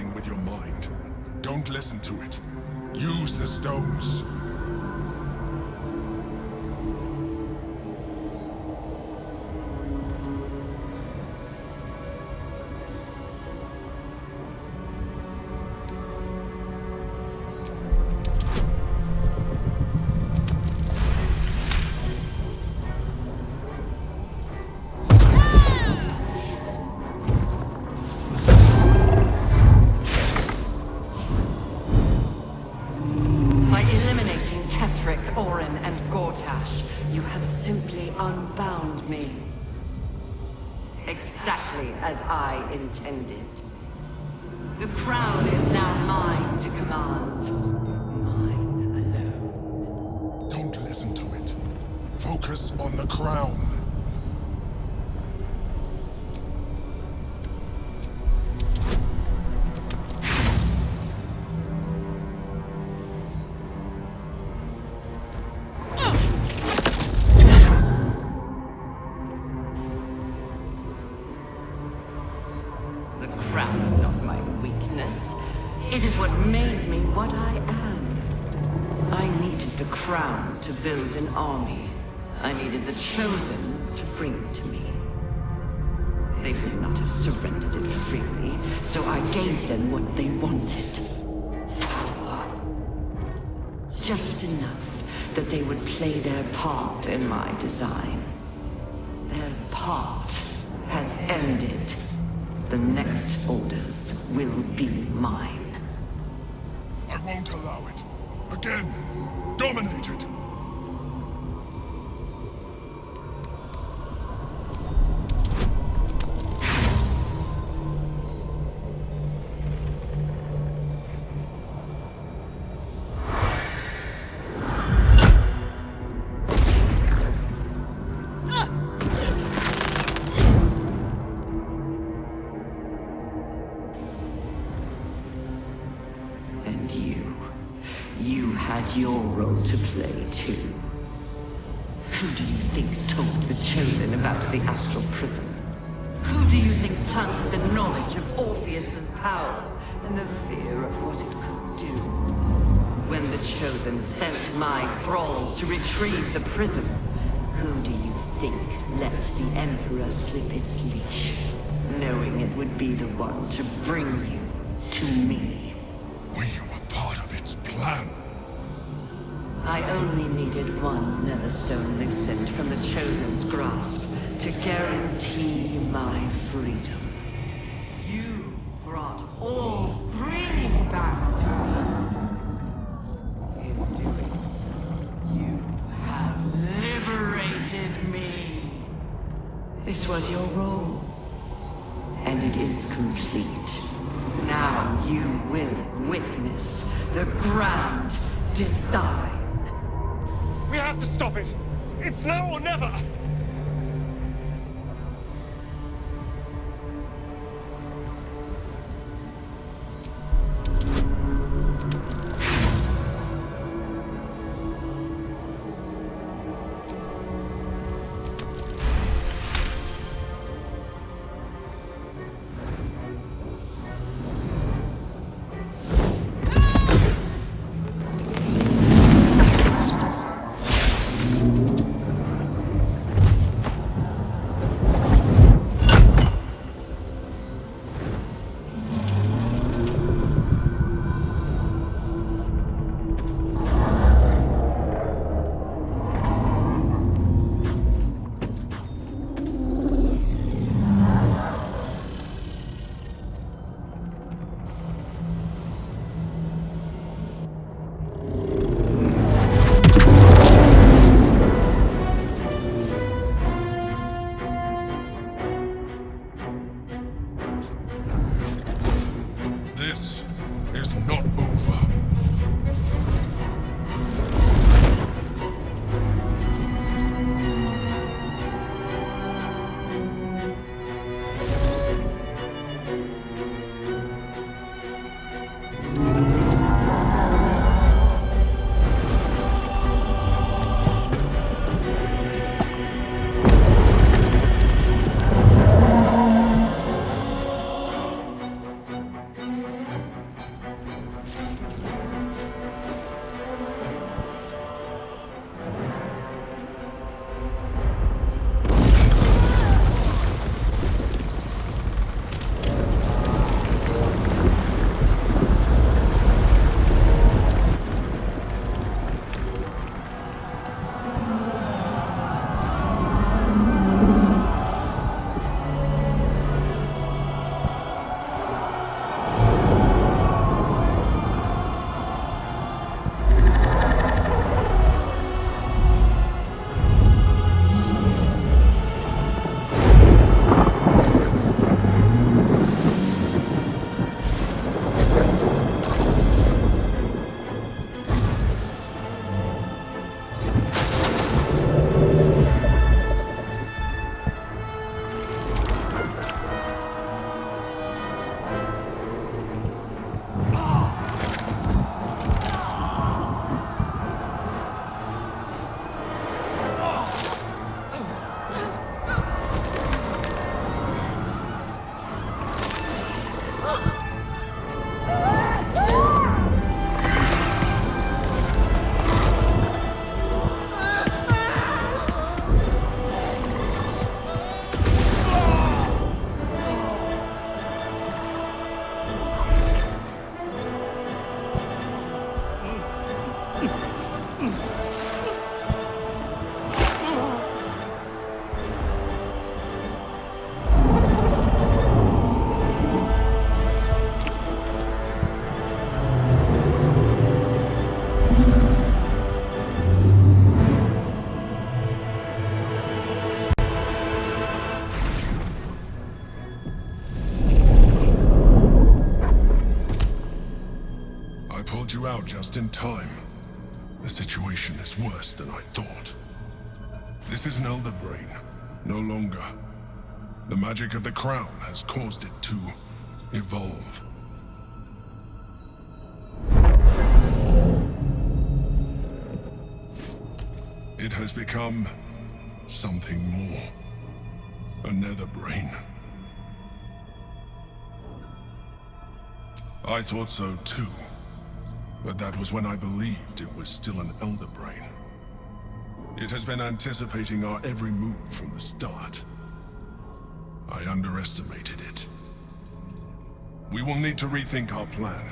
reasoning with your mind. Don't listen to it. Use the stones. You have simply unbound me. Exactly as I intended. The crown is now mine to command. Mine alone. Don't listen to it. Focus on the crown. It is what made me what I am. I needed the crown to build an army. I needed the chosen to bring it to me. They would not have surrendered it freely, so I gave them what they wanted. Power. Just enough that they would play their part in my design. Their part has ended. The next orders will be mine. I won't allow it. Again, dominate it. You had your role to play, too. Who do you think told the Chosen about the Astral Prism? Who do you think planted the knowledge of Orpheus's power and the fear of what it could do? When the Chosen sent my thralls to retrieve the prism, who do you think let the Emperor slip its leash, knowing it would be the one to bring you to me? We were part of its plan. I only needed one Netherstone loosened from the Chosen's grasp to guarantee my freedom. You brought all three back to me. In doing so, you have liberated me. This was your role, and it is complete. Now you will witness the grand design. We have to stop it! It's now or never! This is not over. out just in time. The situation is worse than I thought. This is an Elder Brain, no longer. The magic of the crown has caused it to evolve. It has become something more. A nether brain. I thought so too, but that was when I believed it was still an Elder Brain. It has been anticipating our every move from the start. I underestimated it. We will need to rethink our plan.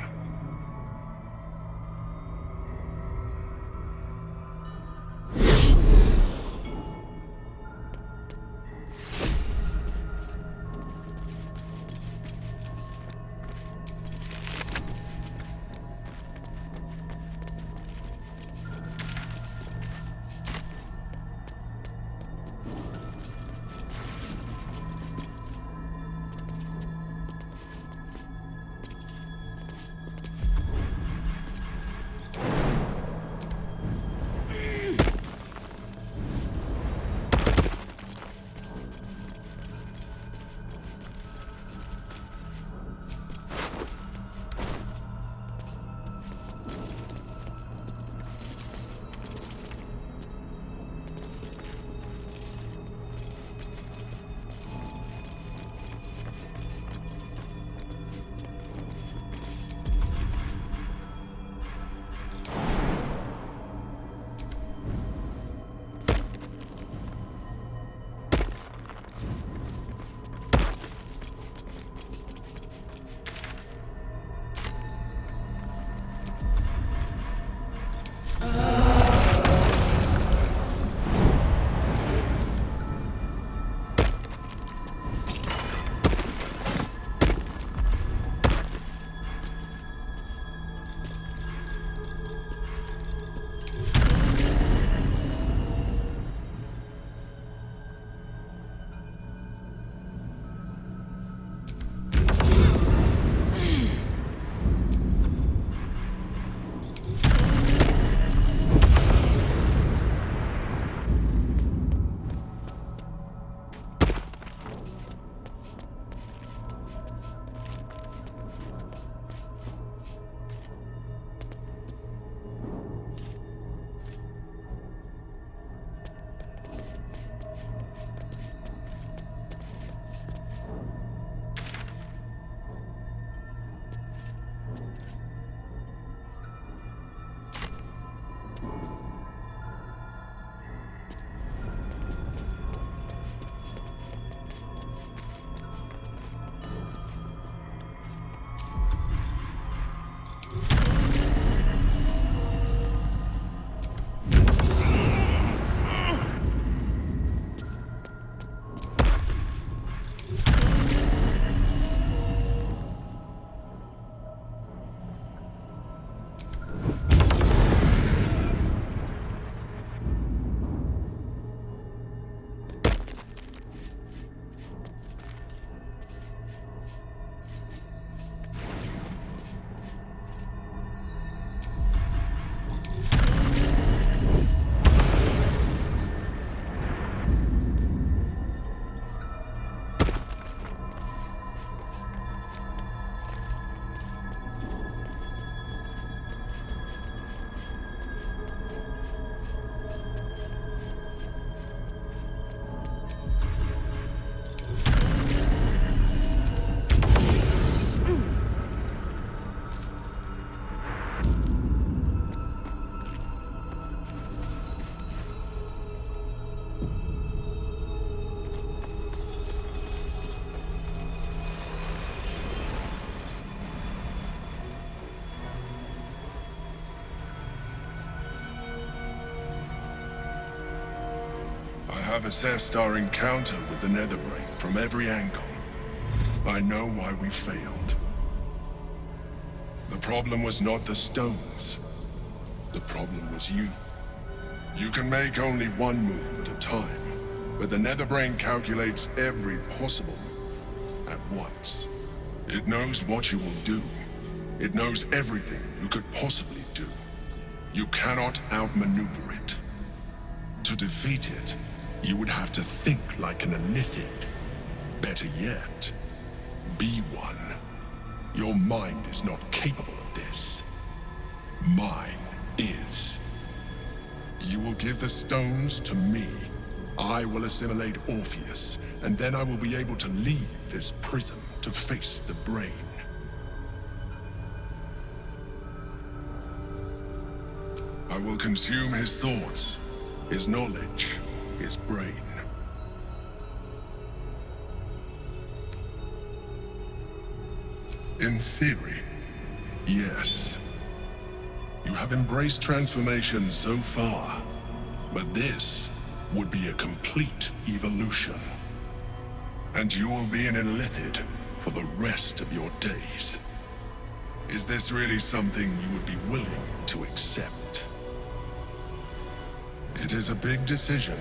I have assessed our encounter with the Netherbrain from every angle. I know why we failed. The problem was not the stones. The problem was you. You can make only one move at a time, but the Netherbrain calculates every possible move at once. It knows what you will do. It knows everything you could possibly do. You cannot outmaneuver it. To defeat it, you would have to think like an Illithid. Better yet, be one. Your mind is not capable of this. Mine is. You will give the stones to me. I will assimilate Orpheus, and then I will be able to leave this prison to face the brain. I will consume his thoughts, his knowledge, his brain. In theory, yes. You have embraced transformation so far, but this would be a complete evolution. And you will be an Illithid for the rest of your days. Is this really something you would be willing to accept? It is a big decision,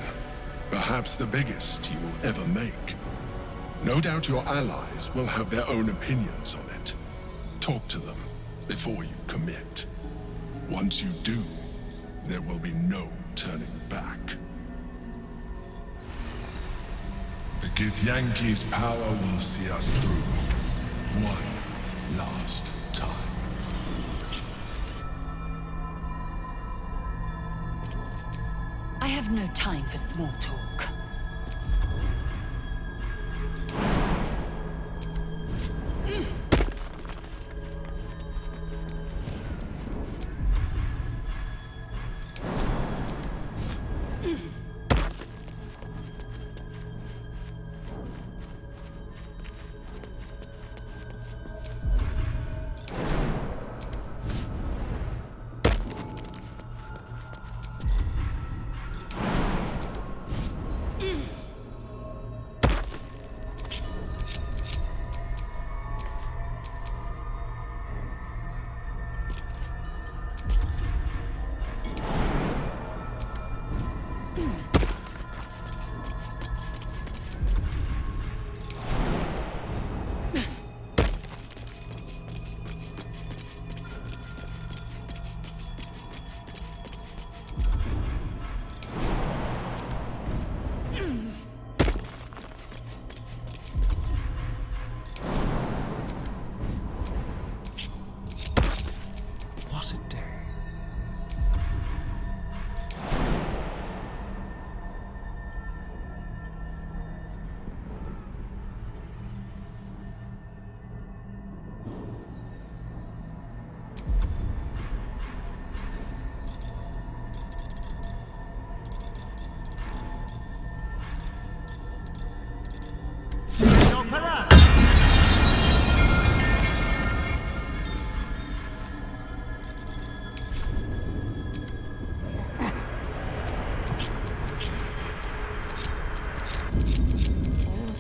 perhaps the biggest you will ever make. No doubt your allies will have their own opinions on it. Talk to them before you commit. Once you do, there will be no turning back. The Githyanki's power will see us through one last time. I have no time for small talk.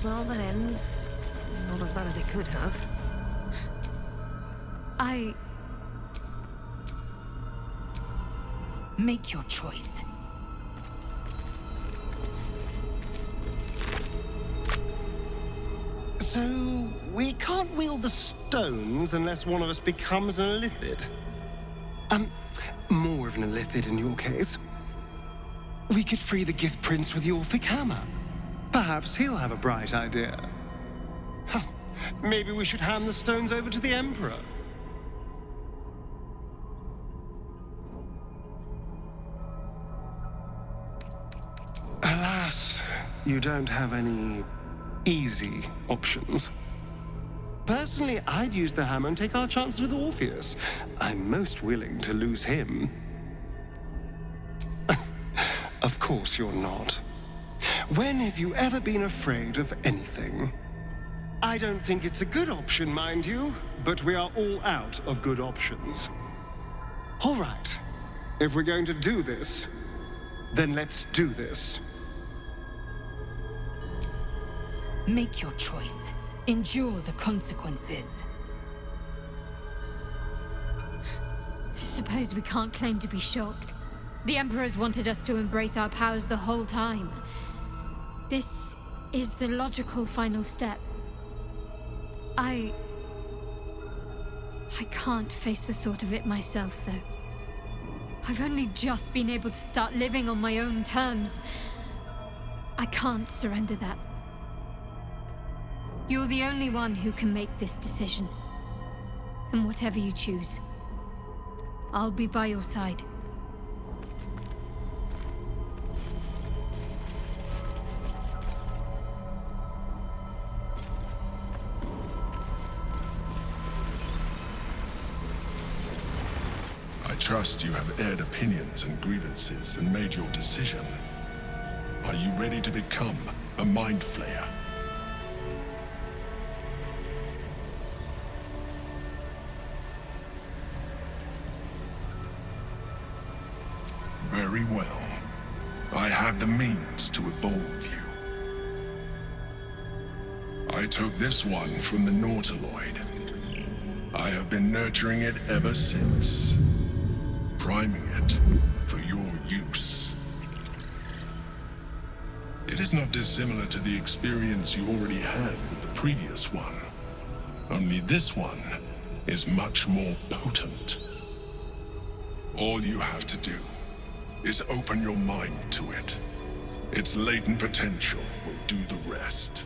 Well, that ends. Not as bad as it could have. Make your choice. So, we can't wield the stones unless one of us becomes an Illithid. More of an Illithid in your case. We could free the Gith Prince with the Orphic Hammer. Perhaps he'll have a bright idea. Maybe we should hand the stones over to the Emperor. Alas, you don't have any easy options. Personally, I'd use the hammer and take our chances with Orpheus. I'm most willing to lose him. Of course you're not. When have you ever been afraid of anything? I don't think it's a good option, mind you, but we are all out of good options. All right, if we're going to do this, then let's do this. Make your choice. Endure the consequences. Suppose we can't claim to be shocked. The Emperor's wanted us to embrace our powers the whole time. This is the logical final step. I can't face the thought of it myself, though. I've only just been able to start living on my own terms. I can't surrender that. You're the only one who can make this decision. And whatever you choose, I'll be by your side. I trust you have aired opinions and grievances and made your decision. Are you ready to become a Mind Flayer? Very well. I have the means to evolve you. I took this one from the Nautiloid. I have been nurturing it ever since, priming it for your use. It is not dissimilar to the experience you already had with the previous one. Only this one is much more potent. All you have to do is open your mind to it. Its latent potential will do the rest.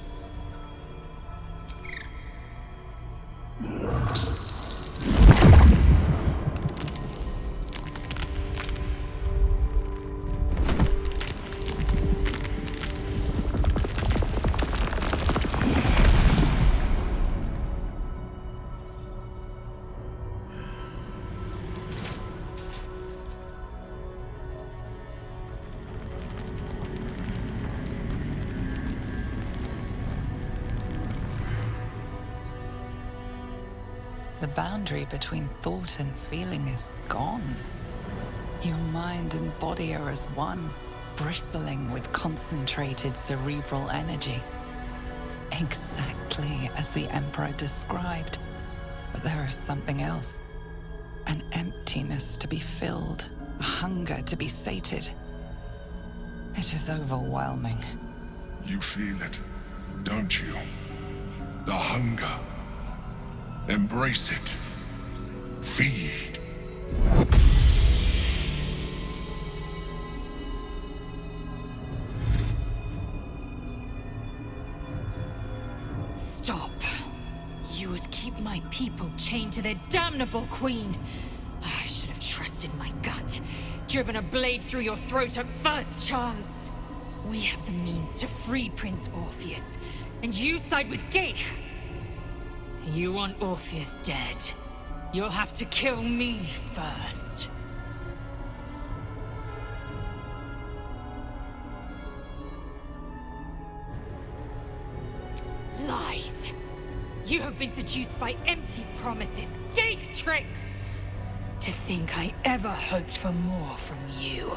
The boundary between thought and feeling is gone. Your mind and body are as one, bristling with concentrated cerebral energy. Exactly as the Emperor described. But there is something else. An emptiness to be filled, a hunger to be sated. It is overwhelming. You feel it, don't you? The hunger. Embrace it. Feed. Stop. You would keep my people chained to their damnable queen. I should have trusted my gut. Driven a blade through your throat at first chance. We have the means to free Prince Orpheus, and you side with Geich. You want Orpheus dead. You'll have to kill me first. Lies! You have been seduced by empty promises, Geich tricks! To think I ever hoped for more from you.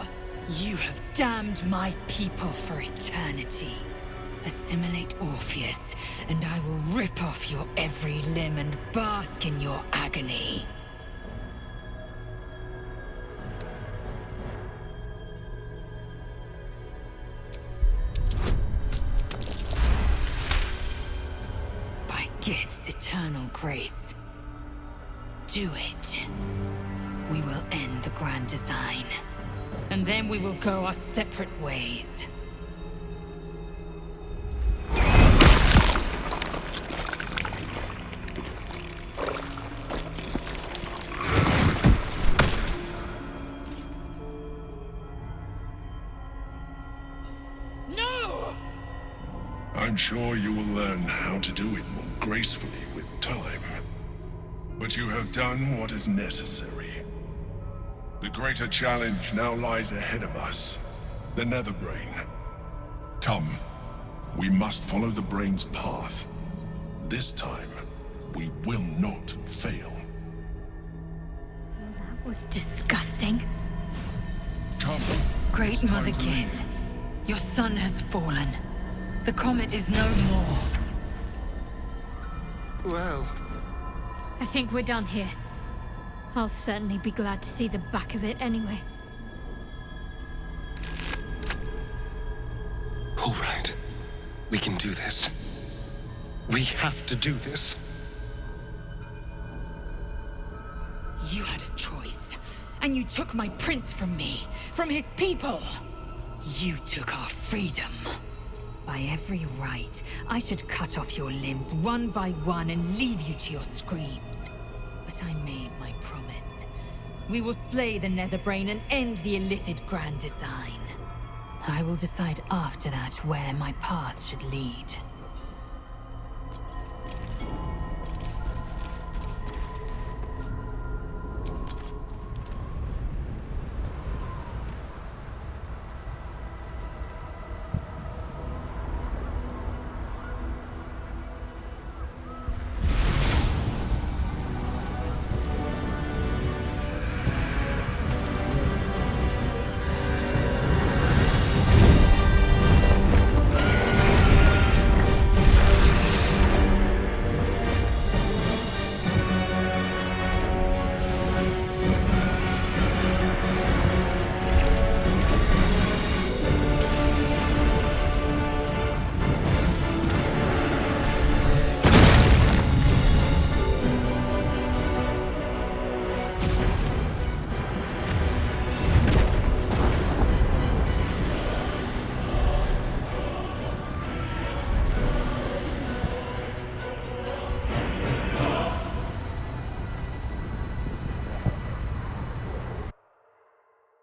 You have damned my people for eternity. Assimilate Orpheus, and I will rip off your every limb and bask in your agony. By Gith's eternal grace, do it. We will end the grand design, and then we will go our separate ways. I'm sure you will learn how to do it more gracefully with time. But you have done what is necessary. The greater challenge now lies ahead of us. The Netherbrain. Come. We must follow the Brain's path. This time, we will not fail. That was disgusting. Come. Great It's Mother time to leave. Gith, your son has fallen. The comet is no more. Well, I think we're done here. I'll certainly be glad to see the back of it anyway. all right. We can do this. We have to do this. You had a choice, And you took my prince from me, from his people. You took our freedom. By every right, I should cut off your limbs one by one and leave you to your screams. But I made my promise. We will slay the Netherbrain and end the Illithid Grand Design. I will decide after that where my path should lead.